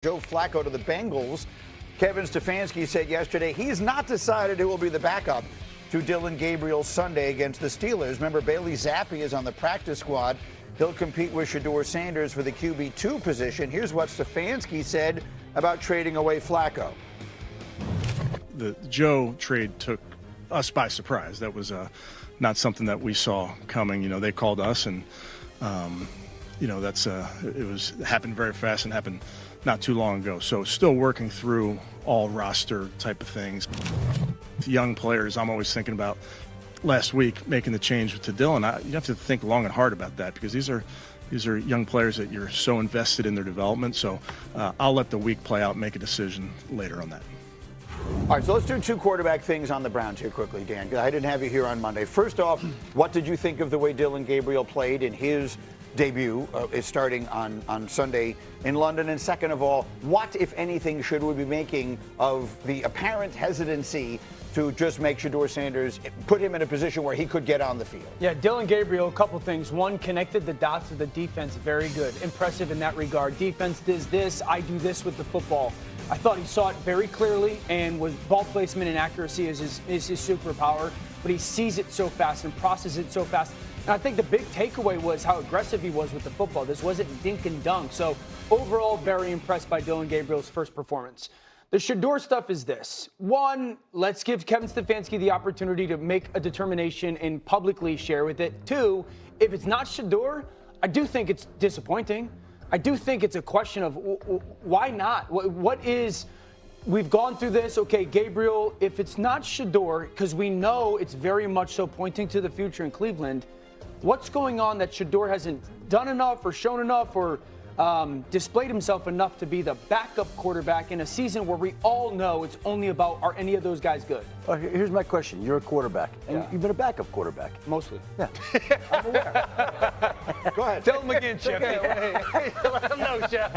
Joe Flacco to the Bengals. Kevin Stefanski said yesterday he's not decided who will be the backup to Dillon Gabriel Sunday against the Steelers. Remember, Bailey Zappi is on the practice squad. He'll compete with Shedeur Sanders for the QB2 position. Here's what Stefanski said about trading away Flacco. The Joe trade took us by surprise. That was not something that we saw coming. You know, they called us, and it happened very fast and happened not too long ago. So still working through all roster type of things. Young players, I'm always thinking about last week making the change to Dillon. You have to think long and hard about that because these are young players that you're so invested in their development. So I'll let the week play out and make a decision later on that. All right, so let's do two quarterback things on the Browns here quickly, Dan. I didn't have you here on Monday. First off, what did you think of the way Dillon Gabriel played in his debut is starting on Sunday in London? And second of all, what, if anything, should we be making of the apparent hesitancy to just make Shedeur Sanders, put him in a position where he could get on the field? Yeah, Dillon Gabriel, a couple things. One, connected the dots of the defense very good. Impressive in that regard. Defense does this, I do this with the football. I thought he saw it very clearly, and with ball placement and accuracy is his superpower, but he sees it so fast and processes it so fast. And I think the big takeaway was how aggressive he was with the football. This wasn't dink and dunk. So overall, very impressed by Dillon Gabriel's first performance. The Shedeur stuff is this. One, let's give Kevin Stefanski the opportunity to make a determination and publicly share with it. Two, if it's not Shedeur, I do think it's disappointing. I do think it's a question of why not? We've gone through this. Okay, Gabriel, if it's not Shedeur, because we know it's very much so pointing to the future in Cleveland, what's going on that Shedeur hasn't done enough or shown enough or displayed himself enough to be the backup quarterback in a season where we all know it's only about, are any of those guys good? Here's my question. You're a quarterback, and you've been a backup quarterback. Mostly. Yeah. I'm aware. Go ahead. Tell him again, Chef. Let him know, Chef.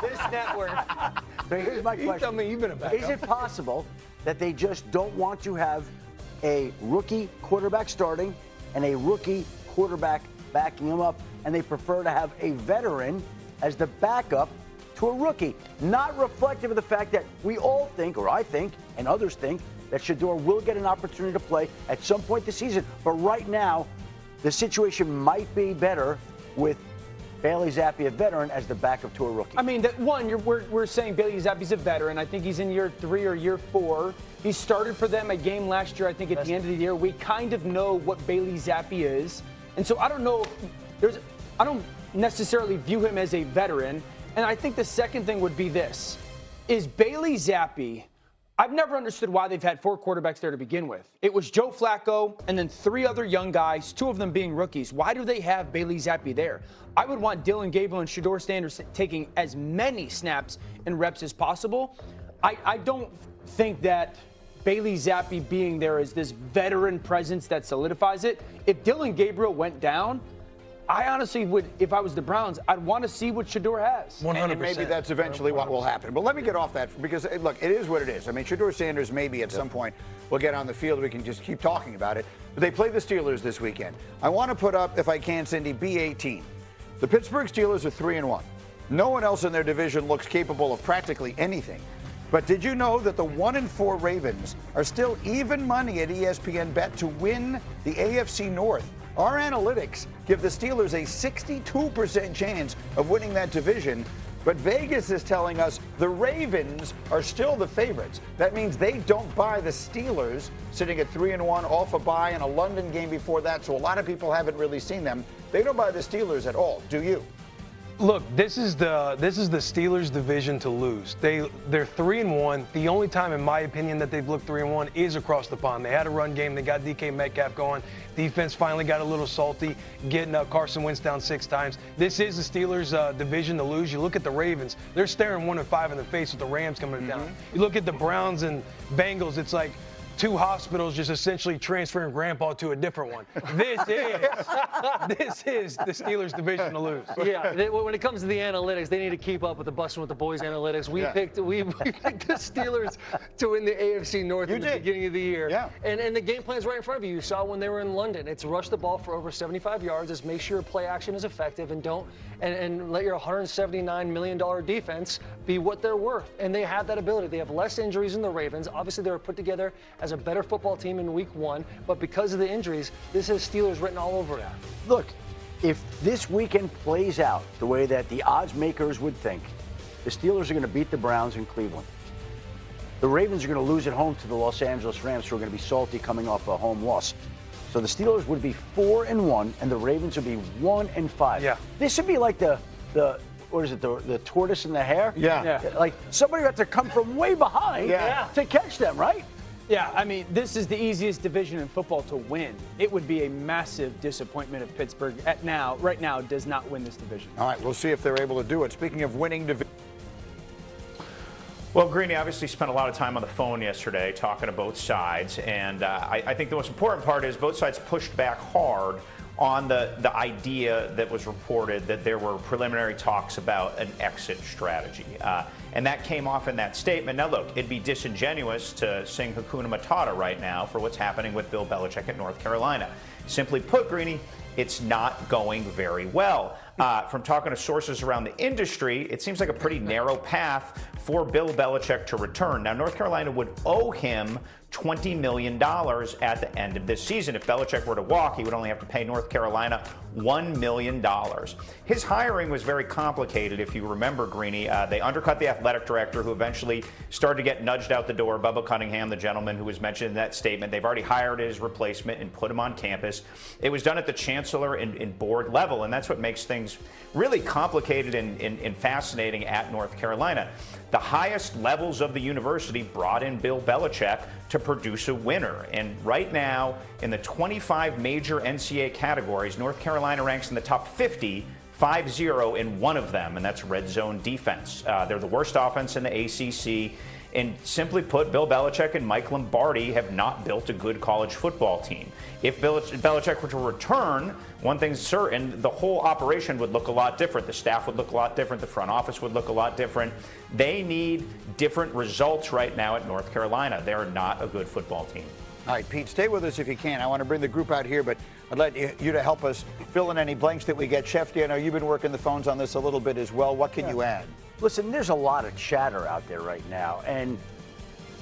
This network. So here's my question. You tell me you've been a backup. Is it possible that they just don't want to have a rookie quarterback starting and a rookie quarterback backing him up, and they prefer to have a veteran as the backup to a rookie? Not reflective of the fact that we all think, or I think, and others think, that Shedeur will get an opportunity to play at some point this season. But right now, the situation might be better with Bailey Zappi, a veteran, as the backup to a rookie. I mean, we're saying Bailey Zappi's a veteran. I think he's in year 3 or year 4. He started for them a game last year, I think, at the end of the year. We kind of know what Bailey Zappi is. And so I don't know, I don't necessarily view him as a veteran. And I think the second thing would be this. Is Bailey Zappi, I've never understood why they've had 4 quarterbacks there to begin with. It was Joe Flacco and then 3 other young guys, 2 of them being rookies. Why do they have Bailey Zappi there? I would want Dillon Gabriel and Shedeur Sanders taking as many snaps and reps as possible. I don't think that Bailey Zappi being there is this veteran presence that solidifies it. If Dillon Gabriel went down, I honestly would, if I was the Browns, I'd want to see what Shedeur has. 100%. And maybe that's eventually what will happen. But let me get off that because, look, it is what it is. I mean, Shedeur Sanders maybe at some point will get on the field. We can just keep talking about it. But they play the Steelers this weekend. I want to put up, if I can, Cindy, B18. The Pittsburgh Steelers are 3-1. No one else in their division looks capable of practically anything. But did you know that the 1-4 Ravens are still even money at ESPN Bet to win the AFC North? Our analytics give the Steelers a 62% chance of winning that division, but Vegas is telling us the Ravens are still the favorites. That means they don't buy the Steelers, sitting at 3-1 off a bye and a London game before that, so a lot of people haven't really seen them. They don't buy the Steelers at all, do you? Look, this is the Steelers' division to lose. They're 3-1. The only time, in my opinion, that they've looked 3-1 is across the pond. They had a run game. They got DK Metcalf going. Defense finally got a little salty, getting Carson Wentz down 6 times. This is the Steelers' division to lose. You look at the Ravens; they're staring 1-5 in the face with the Rams coming down. You look at the Browns and Bengals; it's like 2 hospitals just essentially transferring grandpa to a different one. This is the Steelers' division to lose. Yeah, when it comes to the analytics, they need to keep up with the Bustin' with the Boys analytics. We picked the Steelers to win the AFC North in the beginning of the year. Yeah. And the game plan's right in front of you. You saw when they were in London. It's rush the ball for over 75 yards. It's make sure play action is effective and don't and let your $179 million defense be what they're worth. And they have that ability. They have less injuries than the Ravens. Obviously, they were put together as a better football team in week 1, but because of the injuries, this is Steelers written all over it. Look, if this weekend plays out the way that the odds makers would think, the Steelers are going to beat the Browns in Cleveland. The Ravens are going to lose at home to the Los Angeles Rams, who are going to be salty coming off a home loss. So the Steelers would be 4-1, and the Ravens would be 1-5. Yeah. This would be like the what is it, the tortoise and the hare? Yeah. Like somebody got to come from way behind to catch them, right? Yeah, I mean, this is the easiest division in football to win. It would be a massive disappointment if Pittsburgh right now does not win this division. All right, we'll see if they're able to do it. Speaking of winning division. Well, Greeny obviously spent a lot of time on the phone yesterday talking to both sides, and I think the most important part is both sides pushed back hard on the idea that was reported that there were preliminary talks about an exit strategy. And that came off in that statement. Now, look, it'd be disingenuous to sing Hakuna Matata right now for what's happening with Bill Belichick at North Carolina. Simply put, Greeny, it's not going very well. From talking to sources around the industry, it seems like a pretty narrow path for Bill Belichick to return. Now, North Carolina would owe him $20 million at the end of this season. If Belichick were to walk, he would only have to pay North Carolina $1 million. His hiring was very complicated, if you remember, Greeny. They undercut the athletic director, who eventually started to get nudged out the door, Bubba Cunningham, the gentleman who was mentioned in that statement. They've already hired his replacement and put him on campus. It was done at the chancellor and board level, and that's what makes things really complicated and fascinating at North Carolina. The highest levels of the university brought in Bill Belichick to produce a winner. And right now, in the 25 major NCAA categories, North Carolina ranks in the top 50, 5-0 in one of them, and that's red zone defense. They're the worst offense in the ACC. And simply put, Bill Belichick and Mike Lombardi have not built a good college football team. If Belichick were to return, one thing's certain, the whole operation would look a lot different. The staff would look a lot different. The front office would look a lot different. They need different results right now at North Carolina. They're not a good football team. All right, Pete, stay with us if you can. I want to bring the group out here, but I'd like you to help us fill in any blanks that we get. Schefter, I know you've been working the phones on this a little bit as well. What can you add? Listen, there's a lot of chatter out there right now, and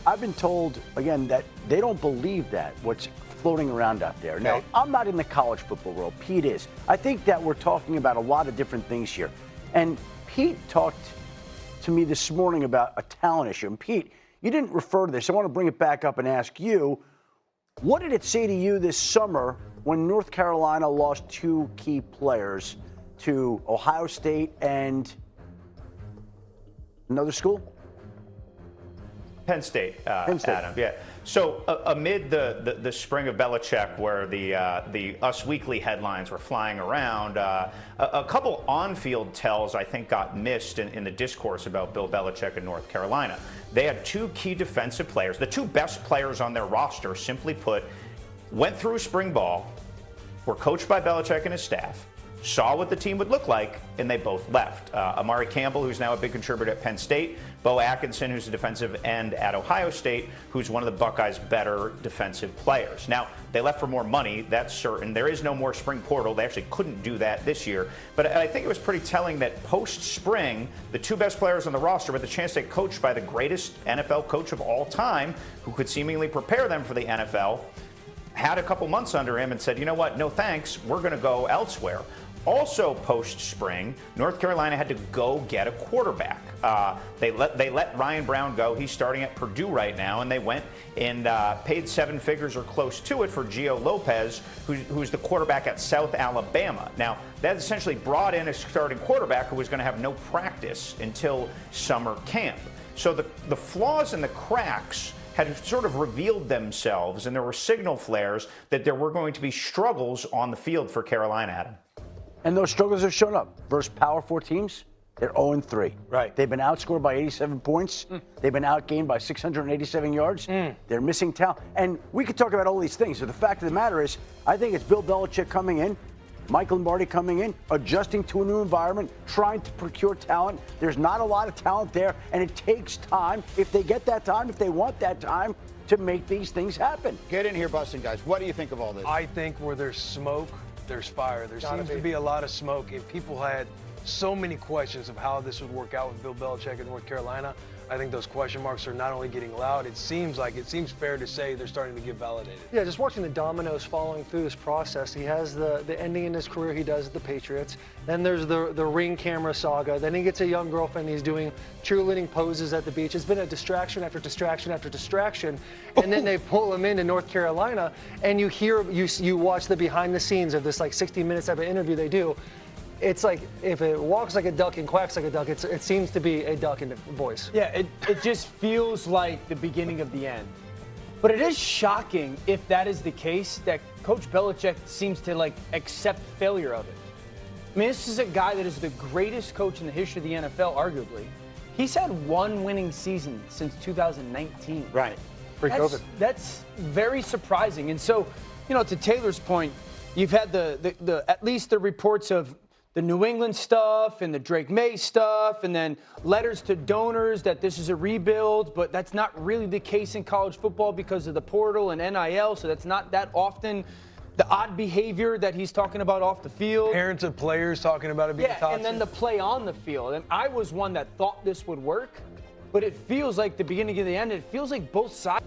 I've been told, again, that they don't believe that, what's floating around out there. Now, I'm not in the college football world. Pete is. I think that we're talking about a lot of different things here. And Pete talked to me this morning about a talent issue. And Pete, you didn't refer to this. I want to bring it back up and ask you, what did it say to you this summer when North Carolina lost 2 key players to Ohio State and another school? Penn State, Adam. Yeah. So amid the spring of Belichick, where the Us Weekly headlines were flying around, a couple on-field tells I think got missed in the discourse about Bill Belichick in North Carolina. They had 2 key defensive players, the 2 best players on their roster, simply put, went through spring ball, were coached by Belichick and his staff, saw what the team would look like, and they both left. Amari Campbell, who's now a big contributor at Penn State, Bo Atkinson, who's a defensive end at Ohio State, who's one of the Buckeyes' better defensive players. Now, they left for more money, that's certain. There is no more spring portal. They actually couldn't do that this year. But I think it was pretty telling that post-spring, the 2 best players on the roster with the chance to get coached by the greatest NFL coach of all time, who could seemingly prepare them for the NFL, had a couple months under him and said, you know what, no thanks, we're going to go elsewhere. Also post-spring, North Carolina had to go get a quarterback. They let Ryan Brown go. He's starting at Purdue right now, and they went and paid 7 figures or close to it for Gio Lopez, who's the quarterback at South Alabama. Now, that essentially brought in a starting quarterback who was going to have no practice until summer camp. So the flaws and the cracks had sort of revealed themselves, and there were signal flares that there were going to be struggles on the field for Carolina, Adam. And those struggles have shown up. Versus Power 4 teams, they're 0-3. Right. They've been outscored by 87 points. They've been outgained by 687 yards. They're missing talent. And we could talk about all these things. So the fact of the matter is, I think it's Bill Belichick coming in, Mike Lombardi coming in, adjusting to a new environment, trying to procure talent. There's not a lot of talent there, and it takes time. If they get that time, if they want that time, to make these things happen. Get in here, Bustin' guys. What do you think of all this? I think where there's smoke, there's fire. There seems to be a lot of smoke, and people had so many questions of how this would work out with Bill Belichick in North Carolina. I think those question marks are not only getting loud, it seems fair to say they're starting to get validated. Yeah, just watching the dominoes following through this process. He has the ending in his career he does at the Patriots. Then there's the ring camera saga. Then he gets a young girlfriend. He's doing cheerleading poses at the beach. It's been a distraction after distraction after distraction. And then they pull him into North Carolina, and you watch the behind the scenes of this like 60 minutes type of interview they do. It's like if it walks like a duck and quacks like a duck, it seems to be a duck in the voice. Yeah, it just feels like the beginning of the end. But it is shocking if that is the case that Coach Belichick seems to like accept failure of it. I mean, this is a guy that is the greatest coach in the history of the NFL, arguably. He's had one winning season since 2019. Right. Pre-COVID. That's very surprising. And so, to Taylor's point, you've had the at least the reports of the New England stuff and the Drake May stuff, and then letters to donors that this is a rebuild, but that's not really the case in college football because of the portal and NIL, so that's not that often the odd behavior that he's talking about off the field. Parents of players talking about it being toxic. And then the play on the field. And I was one that thought this would work, but it feels like the beginning of the end. It feels like both sides